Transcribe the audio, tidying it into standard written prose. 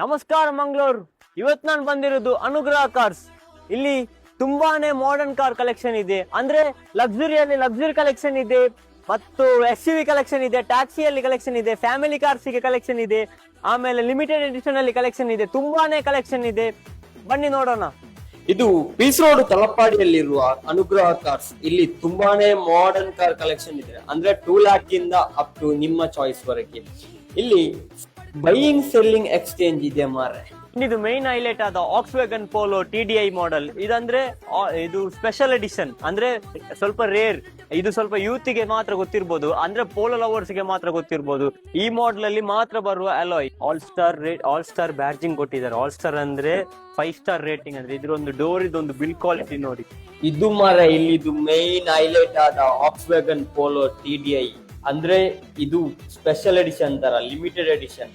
ನಮಸ್ಕಾರ ಮಂಗಳೂರು. ಇವತ್ತು ನಾನು ಬಂದಿರೋದು ಅನುಗ್ರಹ ಕಾರ್ಸ್. ಇಲ್ಲಿ ತುಂಬಾನೇ ಮಾಡರ್ನ್ ಕಾರ್ ಕಲೆಕ್ಷನ್ ಇದೆ. ಅಂದ್ರೆ ಲಕ್ಸುರಿಯಲ್ಲಿ ಲಕ್ಸುರಿ ಕಲೆಕ್ಷನ್ ಇದೆ, ಮತ್ತು SUV ಕಲೆಕ್ಷನ್ ಇದೆ, ಟ್ಯಾಕ್ಸಿಯಲ್ಲಿ ಕಲೆಕ್ಷನ್ ಇದೆ, ಫ್ಯಾಮಿಲಿ ಕಾರ್ಸಿಗೆ ಕಲೆಕ್ಷನ್ ಇದೆ, ಆಮೇಲೆ ಲಿಮಿಟೆಡ್ ಎಡಿಷನ್ ಅಲ್ಲಿ ಕಲೆಕ್ಷನ್ ಇದೆ. ತುಂಬಾನೇ ಕಲೆಕ್ಷನ್ ಇದೆ, ಬನ್ನಿ ನೋಡೋಣ. ಇದು ಪೀಸ್ ರೋಡ್ ತಲಪಾಡಿಯಲ್ಲಿರುವ ಅನುಗ್ರಹ ಕಾರ್ಸ್. ಇಲ್ಲಿ ತುಂಬಾನೇ ಮಾಡರ್ನ್ ಕಾರ್ ಕಲೆಕ್ಷನ್ ಇದೆ. ಅಂದ್ರೆ 2 lakh ಇಂದ ಅಪ್ ಟು ನಿಮ್ಮ ಚಾಯ್ಸ್ ವರೆಗೆ. ಇಲ್ಲಿ ಬೈಯಿಂಗ್ ಸೆಲ್ಲಿಂಗ್ ಎಕ್ಸ್ಚೇಂಜ್ ಇದೆ ಮಾರೆ. ಇದು ಮೈನ್ ಹೈಲೈಟ್ ಆದ Volkswagen Polo TDI ಮಾಡೆಲ್. ಇದಂದ್ರೆ ಇದು ಸ್ಪೆಷಲ್ ಎಡಿಷನ್, ಅಂದ್ರೆ ಸ್ವಲ್ಪ ರೇರ್. ಇದು ಸ್ವಲ್ಪ ಯೂತ್ ಗೆ ಮಾತ್ರ ಗೊತ್ತಿರ್ಬೋದು, ಅಂದ್ರೆ ಪೋಲೋ ಲವರ್ಸ್ ಗೆ ಮಾತ್ರ ಗೊತ್ತಿರ್ಬೋದು. ಈ ಮಾಡೆಲ್ ಅಲ್ಲಿ ಮಾತ್ರ ಬರುವ ಅಲಾಯ್. ಆಲ್ ಸ್ಟಾರ್ ಬ್ಯಾಡ್ಜಿಂಗ್ ಕೊಟ್ಟಿದ್ದಾರೆ. ಆಲ್ ಸ್ಟಾರ್ ಅಂದ್ರೆ 5 ಸ್ಟಾರ್ ರೇಟಿಂಗ್. ಅಂದ್ರೆ ಇದ್ರೊಂದು ಡೋರ್ ಇದೊಂದು ಬಿಲ್ ಕ್ವಾಲಿಟಿ ನೋಡಿ. ಇದು ಮಾರೆ ಇಲ್ಲಿದು ಮೈನ್ ಹೈಲೈಟ್ ಆದ Volkswagen Polo TDI. ಅಂದ್ರೆ ಇದು ಸ್ಪೆಷಲ್ ಎಡಿಷನ್ ತರ, ಲಿಮಿಟೆಡ್ ಎಡಿಷನ್.